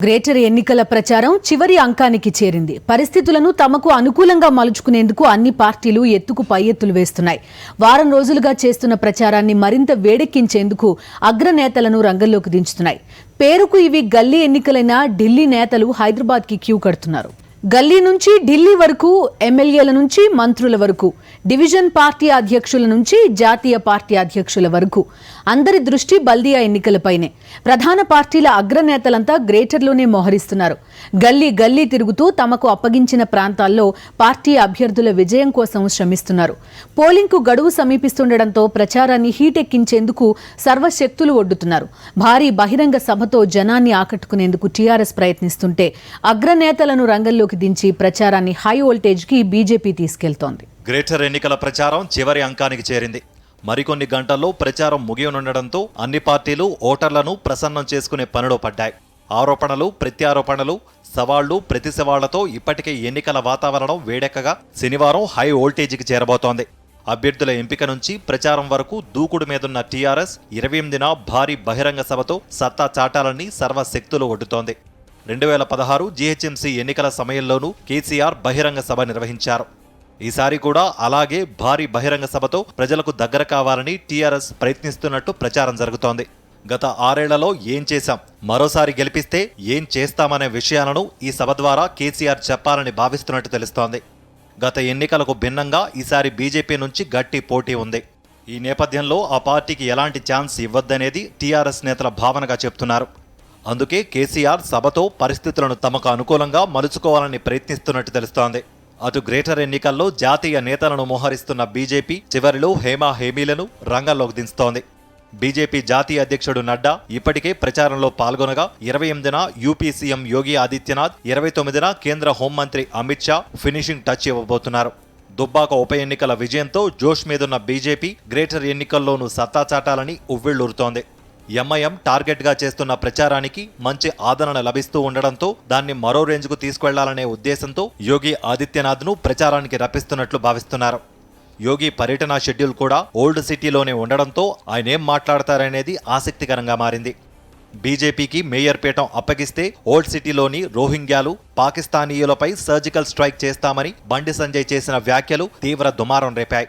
Greater ఎన్నికల ప్రచారం చివరి అంకానికి చేరింది. పరిస్థితులను తమకు అనుకూలంగా మలుచుకునేందుకు అన్ని పార్టీలు ఎత్తుకు పై ఎత్తులు వేస్తున్నాయి. వారం రోజులుగా చేస్తున్న ప్రచారాన్ని మరింత వేడెక్కించేందుకు అగ్రనేతలను రంగంలోకి దించుతున్నాయి. పేరుకు ఇవి గల్లీ ఎన్నికలైన ఢిల్లీ నేతలు హైదరాబాద్కి క్యూ కడుతున్నారు. గల్లీ నుంచి ఢిల్లీ వరకు, ఎమ్మెల్యేల నుంచి మంత్రుల వరకు, డివిజన్ పార్టీ అధ్యక్షుల నుంచి జాతీయ పార్టీ అధ్యక్షుల వరకు అందరి దృష్టి బల్దియా ఎన్నికలపైనే. ప్రధాన పార్టీల అగ్రనేతలంతా గ్రేటర్లోనే మోహరిస్తున్నారు. గల్లీ గల్లీ తిరుగుతూ తమకు అప్పగించిన ప్రాంతాల్లో పార్టీ అభ్యర్థుల విజయం కోసం శ్రమిస్తున్నారు. పోలింగ్కు గడువు సమీపిస్తుండటంతో ప్రచారాన్ని హీటెక్కించేందుకు సర్వశక్తులు ఒడ్డుతున్నారు. భారీ బహిరంగ సభతో జనాన్ని ఆకట్టుకునేందుకు టీఆర్ఎస్ ప్రయత్నిస్తుంటే అగ్రనేతలను రంగంలో దించి ప్రచారాన్ని హై వోల్టేజ్ కి బీజేపీ తీసుకెళ్తోంది. గ్రేటర్ ఎన్నికల ప్రచారం చివరి అంకానికి చేరింది. మరికొన్ని గంటల్లో ప్రచారం ముగియనుండడంతో అన్ని పార్టీలు ఓటర్లను ప్రసన్నం చేసుకునే పనిలో పడ్డాయి. ఆరోపణలు, ప్రత్యారోపణలు, సవాళ్లు, ప్రతి సవాళ్లతో ఇప్పటికే ఎన్నికల వాతావరణం వేడెక్కగా శనివారం హై వోల్టేజీకి చేరబోతోంది. అభ్యర్థుల ఎంపిక నుంచి ప్రచారం వరకు దూకుడు మీదున్న టీఆర్ఎస్ 28న భారీ బహిరంగ సభతో సత్తా చాటాలని సర్వశక్తులు ఒడ్డుతోంది. 2016 జీహెచ్ఎంసీ ఎన్నికల సమయంలోనూ కేసీఆర్ బహిరంగ సభ నిర్వహించారు. ఈసారి కూడా అలాగే భారీ బహిరంగ సభతో ప్రజలకు దగ్గర కావాలని టీఆర్ఎస్ ప్రయత్నిస్తున్నట్టు ప్రచారం జరుగుతోంది. గత 6 ఏళ్లలో ఏం చేశాం, మరోసారి గెలిపిస్తే ఏం చేస్తామనే విషయాలను ఈ సభ ద్వారా కేసీఆర్ చెప్పాలని భావిస్తున్నట్టు తెలుస్తోంది. గత ఎన్నికలకు భిన్నంగా ఈసారి బీజేపీ నుంచి గట్టి పోటీ ఉంది. ఈ నేపథ్యంలో ఆ పార్టీకి ఎలాంటి ఛాన్స్ ఇవ్వద్దనేది టీఆర్ఎస్ నేతల భావనగా చెప్తున్నారు. అందుకే కేసీఆర్ సభతో పరిస్థితులను తమకు అనుకూలంగా మలుచుకోవాలని ప్రయత్నిస్తున్నట్టు తెలుస్తోంది. అటు గ్రేటర్ ఎన్నికల్లో జాతీయ నేతలను మోహరిస్తున్న బీజేపీ చివరిలో హేమీలను రంగంలోకి దించుతోంది. బీజేపీ జాతీయ అధ్యక్షుడు నడ్డా ఇప్పటికే ప్రచారంలో పాల్గొనగా 28న యూపీ సీఎం యోగి ఆదిత్యనాథ్, 29న కేంద్ర హోంమంత్రి అమిత్ షా ఫినిషింగ్ టచ్ ఇవ్వబోతున్నారు. దుబ్బాక ఉప ఎన్నికల విజయంతో జోష్ మీదున్న బీజేపీ గ్రేటర్ ఎన్నికల్లోనూ సత్తా చాటాలని ఉవ్విళ్లూరుతోంది. ఎంఐఎం టార్గెట్గా చేస్తున్న ప్రచారానికి మంచి ఆదరణ లభిస్తూ ఉండడంతో దాన్ని మరో రేంజ్కు తీసుకెళ్లాలనే ఉద్దేశంతో యోగి ఆదిత్యనాథ్ను ప్రచారానికి రప్పిస్తున్నట్లు భావిస్తున్నారు. యోగి పర్యటన షెడ్యూల్ కూడా ఓల్డ్ సిటీలోనే ఉండడంతో ఆయనేం మాట్లాడతారనేది ఆసక్తికరంగా మారింది. బీజేపీకి మేయర్ పీఠం అప్పగిస్తే ఓల్డ్ సిటీలోని రోహింగ్యాలు, పాకిస్తానీయులపై సర్జికల్ స్ట్రైక్ చేస్తామని బండి సంజయ్ చేసిన వ్యాఖ్యలు తీవ్ర దుమారం రేపాయి.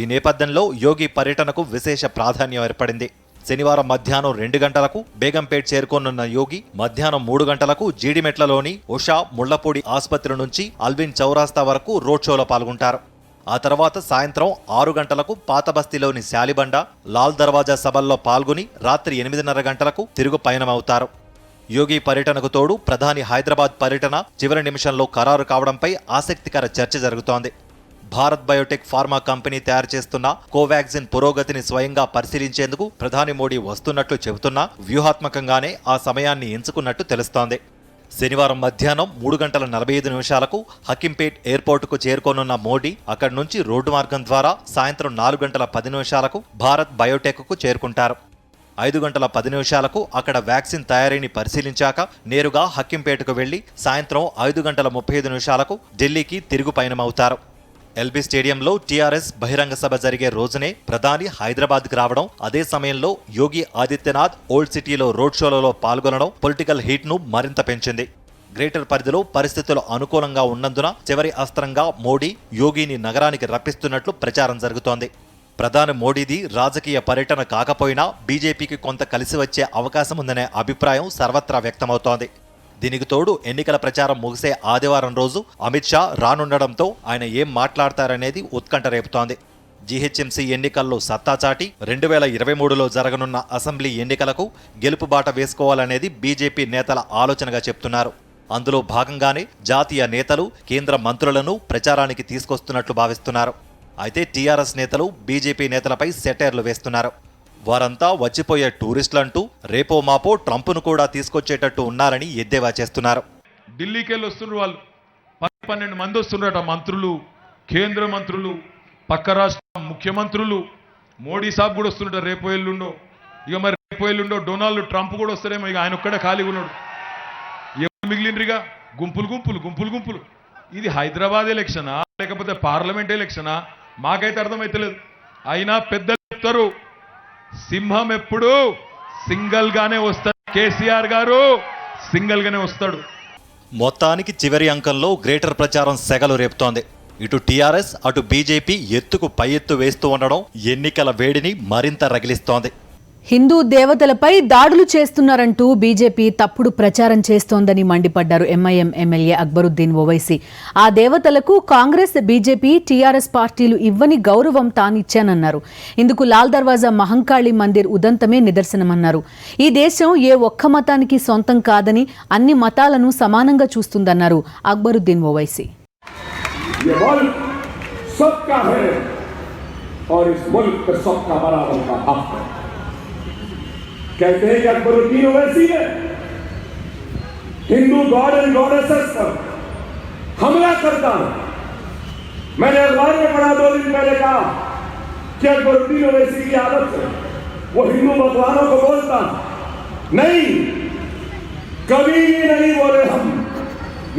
ఈ నేపథ్యంలో యోగి పర్యటనకు విశేష ప్రాధాన్యం ఏర్పడింది. శనివారం మధ్యాహ్నం 2 గంటలకు బేగంపేట్ చేరుకోనున్న యోగి మధ్యాహ్నం 3 గంటలకు జీడిమెట్లలోని ఉషా ముళ్లపూడి ఆసుపత్రి నుంచి అల్విన్ చౌరాస్తా వరకు రోడ్ షోలో పాల్గొంటారు. ఆ తర్వాత సాయంత్రం 6 గంటలకు పాతబస్తీలోని శాలిబండ, లాల్ దర్వాజా సభల్లో పాల్గొని రాత్రి 8:30 గంటలకు తిరుగు పయనమవుతారు. యోగి పర్యటనకు తోడు ప్రధాని హైదరాబాద్ పర్యటన చివరి నిమిషంలో ఖరారు కావడంపై ఆసక్తికర చర్చ జరుగుతోంది. భారత్ బయోటెక్ ఫార్మా కంపెనీ తయారు చేస్తున్న కోవాక్సిన్ పురోగతిని స్వయంగా పరిశీలించేందుకు ప్రధాని మోడీ వస్తున్నట్లు చెబుతున్నా వ్యూహాత్మకంగానే ఆ సమయాన్ని ఎంచుకున్నట్టు తెలుస్తోంది. శనివారం మధ్యాహ్నం 3:45 హకీంపేట్ ఎయిర్పోర్టుకు చేరుకోనున్న మోడీ అక్కడి నుంచి రోడ్డు మార్గం ద్వారా సాయంత్రం 4:10 భారత్ బయోటెక్కు చేరుకుంటారు. 5:10 అక్కడ వ్యాక్సిన్ తయారీని పరిశీలించాక నేరుగా హకీంపేటకు వెళ్లి సాయంత్రం 5:35 ఢిల్లీకి తిరుగు పయనమవుతారు. ఎల్బీ స్టేడియంలో టీఆర్ఎస్ బహిరంగ సభ జరిగే రోజునే ప్రధాని హైదరాబాద్కి రావడం, అదే సమయంలో యోగి ఆదిత్యనాథ్ ఓల్డ్ సిటీలో రోడ్ షోలలో పాల్గొనడం పొలిటికల్ హీట్ను మరింత పెంచింది. గ్రేటర్ పరిధిలో పరిస్థితులు అనుకూలంగా ఉన్నందున చివరి అస్త్రంగా మోడీ యోగిని నగరానికి రప్పిస్తున్నట్లు ప్రచారం జరుగుతోంది. ప్రధాని మోడీది రాజకీయ పర్యటన కాకపోయినా బీజేపీకి కొంత కలిసి వచ్చే అవకాశం ఉందనే అభిప్రాయం సర్వత్రా వ్యక్తమవుతోంది. దీనికి తోడు ఎన్నికల ప్రచారం ముగిసే ఆదివారం రోజు అమిత్ షా రానుండడంతో ఆయన ఏం మాట్లాడతారనేది ఉత్కంఠ రేపుతోంది. జీహెచ్ఎంసీ ఎన్నికల్లో సత్తా చాటి 2023లో జరగనున్న అసెంబ్లీ ఎన్నికలకు గెలుపుబాట వేసుకోవాలనేది బీజేపీ నేతల ఆలోచనగా చెప్తున్నారు. అందులో భాగంగానే జాతీయ నేతలు, కేంద్ర మంత్రులను ప్రచారానికి తీసుకొస్తున్నట్లు భావిస్తున్నారు. అయితే టీఆర్ఎస్ నేతలు బీజేపీ నేతలపై సెటైర్లు వేస్తున్నారు. వారంతా వచ్చిపోయే టూరిస్టులంటూ రేపో మాపో ట్రంప్ను కూడా తీసుకొచ్చేటట్టు ఉన్నారని ఎద్దేవా చేస్తున్నారు. ఢిల్లీకి వెళ్ళి వస్తున్నారు వాళ్ళు, 12 మంది వస్తున్నారట మంత్రులు, కేంద్ర మంత్రులు, పక్క రాష్ట్ర ముఖ్యమంత్రులు. మోడీ సాబ్ కూడా వస్తున్నాడు రేపో ఎల్లుండో. ఇక మరి రేపో ఎల్లుండో డొనాల్డ్ ట్రంప్ కూడా వస్తారేమో. ఇక ఆయన ఒక్కడే ఖాళీగా ఉన్నాడు. ఎవరు మిగిలినరిగా? గుంపులు. ఇది హైదరాబాద్ ఎలక్షనా లేకపోతే పార్లమెంట్ ఎలక్షనా మాకైతే అర్థమైతలేదు. అయినా పెద్దలు చెప్తారు, సింహం ఎప్పుడు సింగల్ గానే వస్తారు. కేసీఆర్ గారు సింగిల్గానే వస్తాడు. మొత్తానికి చివరి అంకంలో గ్రేటర్ ప్రచారం సెగలు రేపుతోంది. ఇటు టీఆర్ఎస్ అటు బీజేపీ ఎత్తుకు పై ఎత్తు వేస్తూ ఉండడం ఎన్నికల వేడిని మరింత రగిలిస్తోంది. హిందూ దేవతలపై దాడులు చేస్తున్నారంటూ బీజేపీ తప్పుడు ప్రచారం చేస్తోందని మండిపడ్డారు ఎంఐఎం ఎమ్మెల్యే అక్బరుద్దీన్ ఓవైసీ. ఆ దేవతలకు కాంగ్రెస్, బీజేపీ, టీఆర్ఎస్ పార్టీలు ఇవ్వని గౌరవం తానిచ్చానన్నారు. ఇందుకు లాల్ దర్వాజా మహంకాళి మందిర్ ఉదంతమే నిదర్శనమన్నారు. ఈ దేశం ఏ ఒక్క మతానికి సొంతం కాదని అన్ని మతాలను సమానంగా చూస్తుందన్నారు అక్బరుద్దీన్ ఓవైసీ. ये मुल्क सबका है और इस मुल्क पे सबका बराबर का हक है. कहते हैं कि अकबरुद्दीन ओवैसी ने हिंदू गॉड एंड गॉडेसेस पर हमला करता है. मैंने अखबार में पढ़ा 2 दिन पहले कहा कि अकबरुद्दीन ओवैसी की आदत है वो हिंदू भगवानों को बोलता नहीं, कभी भी नहीं बोले, हम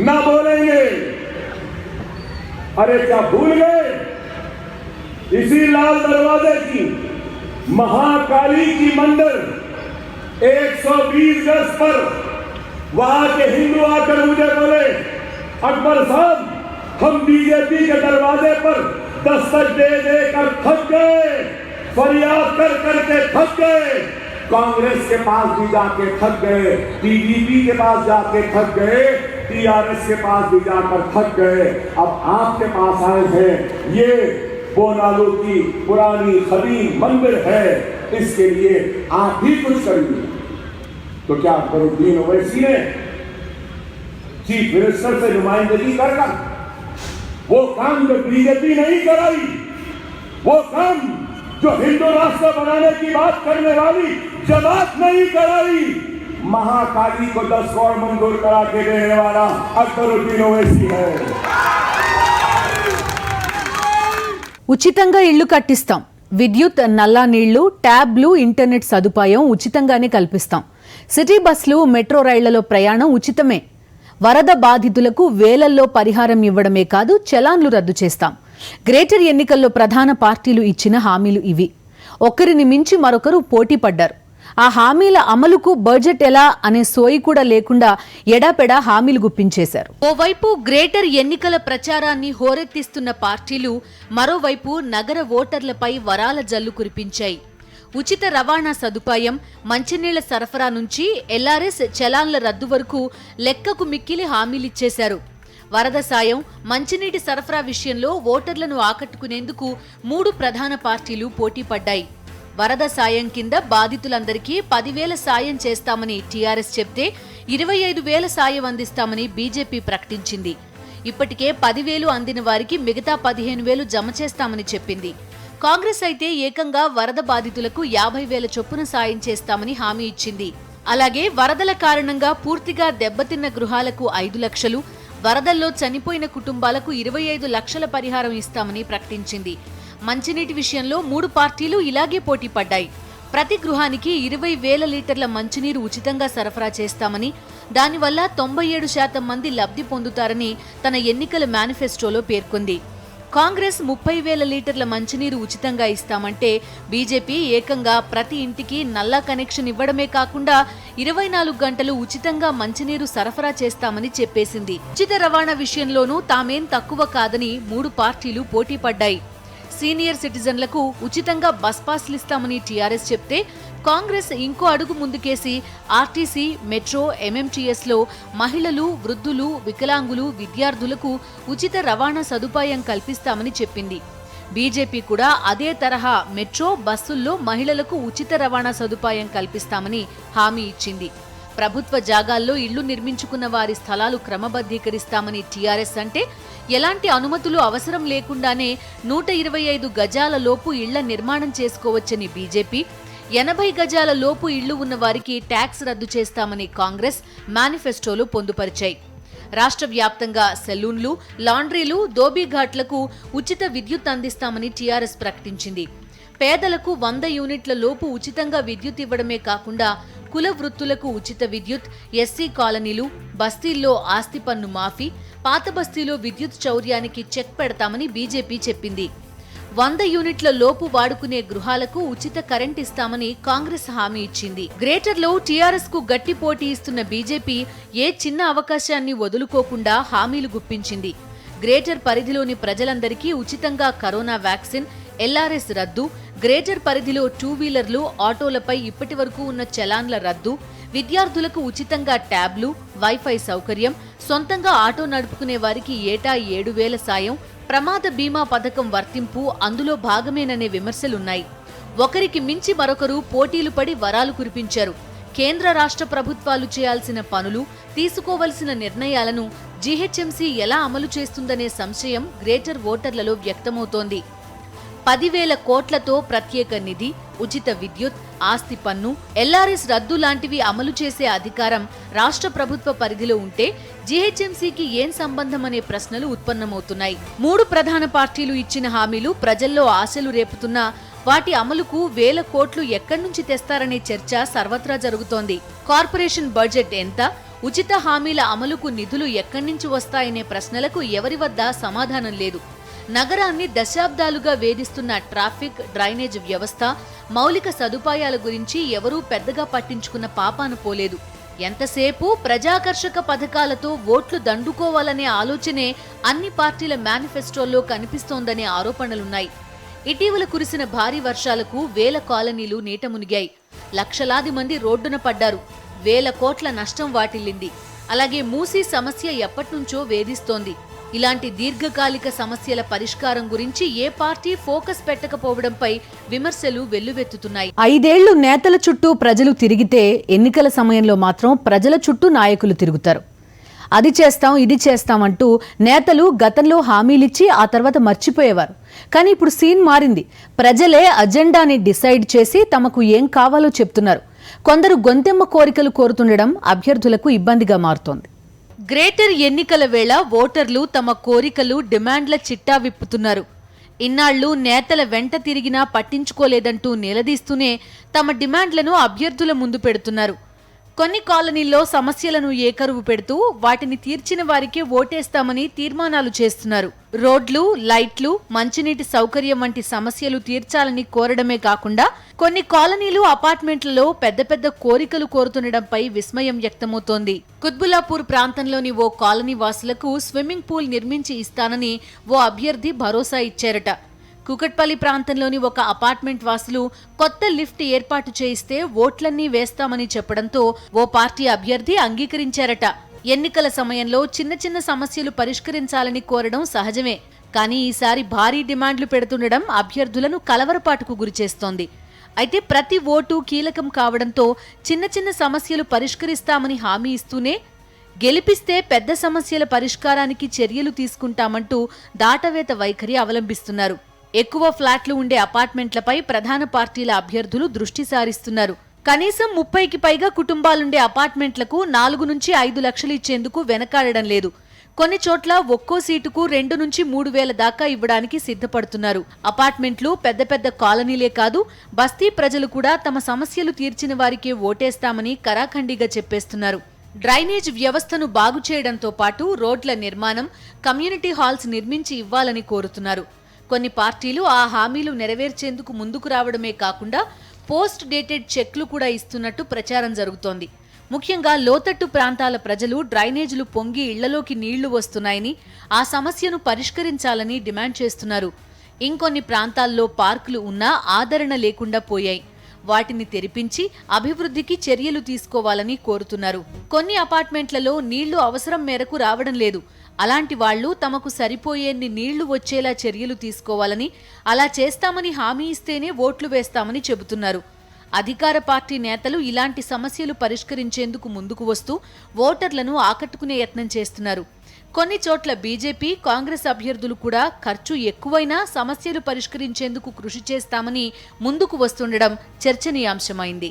ना बोलेंगे. अरे क्या भूल गए इसी लाल दरवाजे की महाकाली की मंदिर 120 गज पर वहां के हिंदू आकर मुझे बोले अकबर साहब हम बीजेपी के दरवाजे पर दस्तक दे देकर थक गए, फरियाद कर करके थक गए, कांग्रेस के पास भी जाके थक गए, टीडीपी के पास जाके थक गए, टीआरएस के पास भी जाकर थक गए, अब आपके पास आए हैं. ये बोनालू की पुरानी कदीम मंदिर है, इसके लिए आप ही कुछ करिए. तो क्या अकबरुद्दीन ओवैसी ने चीफ मिनिस्टर से नुमाइंदगी कर वो काम जो बीजेपी नहीं कराई, वो काम जो हिंदू राष्ट्र बनाने की बात करने वाली जमात नहीं कराई, महाकाली को 10 करोड़ मंजूर करा के देने वाला अकबरुद्दीन ओवैसी है. ఉచితంగా ఇళ్లు కట్టిస్తాం, విద్యుత్, నల్లా నీళ్లు, ట్యాబ్లు, ఇంటర్నెట్ సదుపాయం ఉచితంగానే కల్పిస్తాం. సిటీ బస్సులు, మెట్రో రైళ్లలో ప్రయాణం ఉచితమే. వరద బాధితులకు వేలల్లో పరిహారం ఇవ్వడమే కాదు, చలాన్లు రద్దు చేస్తాం. గ్రేటర్ ఎన్నికల్లో ప్రధాన పార్టీలు ఇచ్చిన హామీలు ఇవి. ఒకరిని మించి మరొకరు పోటీ పడ్డారు. ఆ హామీల అమలుకు బడ్జెట్ ఎలా అనే సోయి కూడా లేకుండా ఎడాపెడా హామీలు గుప్పించేశారు. ఓవైపు గ్రేటర్ ఎన్నికల ప్రచారాన్ని హోరెత్తిస్తున్న పార్టీలు మరోవైపు నగర ఓటర్లపై వరాల జల్లు కురిపించాయి. ఉచిత రవాణా సదుపాయం, మంచినీళ్ల సరఫరా నుంచి ఎల్ఆర్ఎస్ చలాన్ల రద్దు వరకు లెక్కకు మిక్కిలి హామీలిచ్చేశారు. వరద సాయం, మంచినీటి సరఫరా విషయంలో ఓటర్లను ఆకట్టుకునేందుకు 3 ప్రధాన పార్టీలు పోటీ పడ్డాయి. వరద సాయం కింద బాధితులందరికీ 10,000 సాయం చేస్తామని టీఆర్ఎస్ చెప్తే 25,000 సాయం అందిస్తామని బీజేపీ ప్రకటించింది. ఇప్పటికే 10,000 అందిన వారికి మిగతా 15,000 జమ చేస్తామని చెప్పింది. కాంగ్రెస్ అయితే ఏకంగా వరద బాధితులకు 50,000 చొప్పున సాయం చేస్తామని హామీ ఇచ్చింది. అలాగే వరదల కారణంగా పూర్తిగా దెబ్బతిన్న గృహాలకు 5 లక్షలు, వరదల్లో చనిపోయిన కుటుంబాలకు 25 లక్షల పరిహారం ఇస్తామని ప్రకటించింది. మంచినీటి విషయంలో 3 పార్టీలు ఇలాగే పోటీ పడ్డాయి. ప్రతి గృహానికి 20,000 లీటర్ల మంచినీరు ఉచితంగా సరఫరా చేస్తామని, దానివల్ల 97% మంది లబ్ధి పొందుతారని తన ఎన్నికల మేనిఫెస్టోలో పేర్కొంది. కాంగ్రెస్ 30,000 లీటర్ల మంచినీరు ఉచితంగా ఇస్తామంటే బీజేపీ ఏకంగా ప్రతి ఇంటికి నల్లా కనెక్షన్ ఇవ్వడమే కాకుండా 24 గంటలు ఉచితంగా మంచినీరు సరఫరా చేస్తామని చెప్పేసింది. ఉచిత రవాణా విషయంలోనూ తామేం తక్కువ కాదని 3 పార్టీలు పోటీ పడ్డాయి. సీనియర్ సిటిజన్లకు ఉచితంగా బస్ పాస్లు ఇస్తామని టీఆర్ఎస్ చెప్తే కాంగ్రెస్ ఇంకో అడుగు ముందుకేసి ఆర్టీసీ, మెట్రో, ఎంఎంటీఎస్లో మహిళలు, వృద్ధులు, వికలాంగులు, విద్యార్థులకు ఉచిత రవాణా సదుపాయం కల్పిస్తామని చెప్పింది. బీజేపీ కూడా అదే తరహా మెట్రో, బస్సుల్లో మహిళలకు ఉచిత రవాణా సదుపాయం కల్పిస్తామని హామీ ఇచ్చింది. ప్రభుత్వ జాగాల్లో ఇళ్లు నిర్మించుకున్న వారి స్థలాలు క్రమబద్ధీకరిస్తామని టీఆర్ఎస్ అంటే ఎలాంటి అనుమతులు అవసరం లేకుండానే 125 గజాల లోపు ఇళ్ల నిర్మాణం చేసుకోవచ్చని బీజేపీ, 80 గజాల లోపు ఇళ్లు ఉన్న వారికి ట్యాక్స్ రద్దు చేస్తామని కాంగ్రెస్ మేనిఫెస్టోలో పొందుపరిచాయి. రాష్ట్ర వ్యాప్తంగా సెలూన్లు, లాండ్రీలు, దోబీఘాట్లకు ఉచిత విద్యుత్ అందిస్తామని టీఆర్ఎస్ ప్రకటించింది. పేదలకు 100 యూనిట్ల లోపు ఉచితంగా విద్యుత్ ఇవ్వడమే కాకుండా కుల వృత్తులకు ఉచిత విద్యుత్, ఎస్సీ కాలనీలు, బస్తీల్లో ఆస్తి పన్ను మాఫీ, పాత బస్తీలో విద్యుత్ చౌర్యానికి చెక్ పెడతామని బీజేపీ చెప్పింది. 100 యూనిట్ల లోపు వాడుకునే గృహాలకు ఉచిత కరెంట్ ఇస్తామని కాంగ్రెస్ హామీ ఇచ్చింది. గ్రేటర్లో టీఆర్ఎస్ కు గట్టి పోటీ ఇస్తున్న బీజేపీ ఏ చిన్న అవకాశాన్ని వదులుకోకుండా హామీలు గుప్పించింది. గ్రేటర్ పరిధిలోని ప్రజలందరికీ ఉచితంగా కరోనా వ్యాక్సిన్, ఎల్ఆర్ఎస్ రద్దు, గ్రేటర్ పరిధిలో 2 వీలర్లు, ఆటోలపై ఇప్పటి వరకు ఉన్న చలాన్ల రద్దు, విద్యార్థులకు ఉచితంగా ట్యాబ్లు, వైఫై సౌకర్యం, సొంతంగా ఆటో నడుపుకునే వారికి ఏటా 7,000 సాయం, ప్రమాద బీమా పథకం వర్తింపు అందులో భాగమేననే విమర్శలున్నాయి. ఒకరికి మించి మరొకరు పోటీలు పడి వరాలు కురిపించారు. కేంద్ర రాష్ట్ర ప్రభుత్వాలు చేయాల్సిన పనులు, తీసుకోవలసిన నిర్ణయాలను జీహెచ్ఎంసీ ఎలా అమలు చేస్తుందనే సంశయం గ్రేటర్ ఓటర్లలో వ్యక్తమవుతోంది. 10,000 కోట్లతో ప్రత్యేక నిధి, ఉచిత విద్యుత్, ఆస్తి పన్ను, ఎల్ఆర్ఎస్ రద్దు లాంటివి అమలు చేసే అధికారం రాష్ట్ర ప్రభుత్వ పరిధిలో ఉంటే జీహెచ్ఎంసీకి ఏం సంబంధం అనే ప్రశ్నలు ఉత్పన్నమవుతున్నాయి. 3 ప్రధాన పార్టీలు ఇచ్చిన హామీలు ప్రజల్లో ఆశలు రేపుతున్నా వాటి అమలుకు 1,000 కోట్లు ఎక్కడి నుంచి తెస్తారనే చర్చ సర్వత్రా జరుగుతోంది. కార్పొరేషన్ బడ్జెట్ ఎంత, ఉచిత హామీల అమలుకు నిధులు ఎక్కడి నుంచి వస్తాయనే ప్రశ్నలకు ఎవరి వద్ద సమాధానం లేదు. నగరాన్ని దశాబ్దాలుగా వేధిస్తున్న ట్రాఫిక్, డ్రైనేజ్ వ్యవస్థ, మౌలిక సదుపాయాల గురించి ఎవరూ పెద్దగా పట్టించుకున్న పాపాన పోలేదు. ఎంతసేపు ప్రజాకర్షక పథకాలతో ఓట్లు దండుకోవాలనే ఆలోచనే అన్ని పార్టీల మేనిఫెస్టోల్లో కనిపిస్తోందనే ఆరోపణలున్నాయి. ఇటీవల కురిసిన భారీ వర్షాలకు 1,000 కాలనీలు నీట మునిగాయి. లక్షలాది మంది రోడ్డున పడ్డారు. 1,000 కోట్ల నష్టం వాటిల్లింది. అలాగే మూసీ సమస్య ఎప్పటినుంచో వేధిస్తోంది. ఇలాంటి దీర్ఘకాలిక సమస్యల పరిష్కారం గురించి ఏ పార్టీ ఫోకస్ పెట్టకపోవడంపై విమర్శలు వెల్లువెత్తుతున్నాయి. 5 ఏళ్లు నేతల చుట్టూ ప్రజలు తిరిగితే ఎన్నికల సమయంలో మాత్రం ప్రజల చుట్టూ నాయకులు తిరుగుతారు. అది చేస్తాం, ఇది చేస్తామంటూ నేతలు గతంలో హామీలిచ్చి ఆ తర్వాత మర్చిపోయేవారు. కానీ ఇప్పుడు సీన్ మారింది. ప్రజలే అజెండాని డిసైడ్ చేసి తమకు ఏం కావాలో చెప్తున్నారు. కొందరు గొంతెమ్మ కోరికలు కోరుతుండడం అభ్యర్థులకు ఇబ్బందిగా మారుతోంది. గ్రేటర్ ఎన్నికల వేళ ఓటర్లు తమ కోరికలు, డిమాండ్ల చిట్టా విప్పుతున్నారు. ఇన్నాళ్లు నేతల వెంట తిరిగినా పట్టించుకోలేదంటూ నిలదీస్తూనే తమ డిమాండ్లను అభ్యర్థుల ముందు పెడుతున్నారు. కొన్ని కాలనీల్లో సమస్యలను ఏకరువు పెడుతూ వాటిని తీర్చిన వారికే ఓటేస్తామని తీర్మానాలు చేస్తున్నారు. రోడ్లు, లైట్లు, మంచినీటి సౌకర్యం వంటి సమస్యలు తీర్చాలని కోరడమే కాకుండా కొన్ని కాలనీలు, అపార్ట్మెంట్లలో పెద్ద పెద్ద కోరికలు కోరుతుండడంపై విస్మయం వ్యక్తమవుతోంది. కుత్బుల్లాపూర్ ప్రాంతంలోని ఓ కాలనీ వాసులకు స్విమ్మింగ్ పూల్ నిర్మించి ఇస్తానని ఓ అభ్యర్థి భరోసా ఇచ్చారట. కుకట్పల్లి ప్రాంతంలోని ఒక అపార్ట్మెంట్ వాసులు కొత్త లిఫ్ట్ ఏర్పాటు చేయిస్తే ఓట్లన్నీ వేస్తామని చెప్పడంతో ఓ పార్టీ అభ్యర్థి అంగీకరించారట. ఎన్నికల సమయంలో చిన్న చిన్న సమస్యలు పరిష్కరించాలని కోరడం సహజమే. కానీ ఈసారి భారీ డిమాండ్లు పెడుతుండడం అభ్యర్థులను కలవరపాటుకు గురిచేస్తోంది. అయితే ప్రతి ఓటు కీలకం కావడంతో చిన్న చిన్న సమస్యలు పరిష్కరిస్తామని హామీ ఇస్తూనే గెలిపిస్తే పెద్ద సమస్యల పరిష్కారానికి చర్యలు తీసుకుంటామంటూ దాటవేత వైఖరి అవలంబిస్తున్నారు. ఎక్కువ ఫ్లాట్లు ఉండే అపార్ట్మెంట్లపై ప్రధాన పార్టీల అభ్యర్థులు దృష్టి సారిస్తున్నారు. కనీసం 30కి పైగా కుటుంబాలుండే అపార్ట్మెంట్లకు 4 నుంచి 5 లక్షలు ఇచ్చేందుకు వెనకాడడం లేదు. కొన్ని చోట్ల ఒక్కో సీటుకు 2 నుంచి 3,000 దాకా ఇవ్వడానికి సిద్ధపడుతున్నారు. అపార్ట్మెంట్లు పెద్ద పెద్ద కాలనీలే కాదు, బస్తీ ప్రజలు కూడా తమ సమస్యలు తీర్చిన వారికే ఓటేస్తామని కరాఖండిగా చెప్పేస్తున్నారు. డ్రైనేజ్ వ్యవస్థను బాగు చేయడంతో పాటు రోడ్ల నిర్మాణం, కమ్యూనిటీ హాల్స్ నిర్మించి ఇవ్వాలని కోరుతున్నారు. కొన్ని పార్టీలు ఆ హామీలు నెరవేర్చేందుకు ముందుకు రావడమే కాకుండా పోస్ట్ డేటెడ్ చెక్లు కూడా ఇస్తున్నట్టు ప్రచారం జరుగుతోంది. ముఖ్యంగా లోతట్టు ప్రాంతాల ప్రజలు డ్రైనేజీలు పొంగి ఇళ్లలోకి నీళ్లు వస్తున్నాయని, ఆ సమస్యను పరిష్కరించాలని డిమాండ్ చేస్తున్నారు. ఇంకొన్ని ప్రాంతాల్లో పార్కులు ఉన్నా ఆదరణ లేకుండా పోయాయి. వాటిని తెరిపించి అభివృద్ధికి చర్యలు తీసుకోవాలని కోరుతున్నారు. కొన్ని అపార్ట్మెంట్లలో నీళ్లు అవసరం మేరకు రావడం లేదు. అలాంటి వాళ్లు తమకు సరిపోయేన్ని నీళ్లు వచ్చేలా చర్యలు తీసుకోవాలని, అలా చేస్తామని హామీ ఇస్తేనే ఓట్లు వేస్తామని చెబుతున్నారు. అధికార పార్టీ నేతలు ఇలాంటి సమస్యలు పరిష్కరించేందుకు ముందుకు వస్తూ ఓటర్లను ఆకట్టుకునే యత్నం చేస్తున్నారు. కొన్ని చోట్ల బీజేపీ, కాంగ్రెస్ అభ్యర్థులు కూడా ఖర్చు ఎక్కువైనా సమస్యలు పరిష్కరించేందుకు కృషి చేస్తామని ముందుకు వస్తుండడం చర్చనీయాంశమైంది.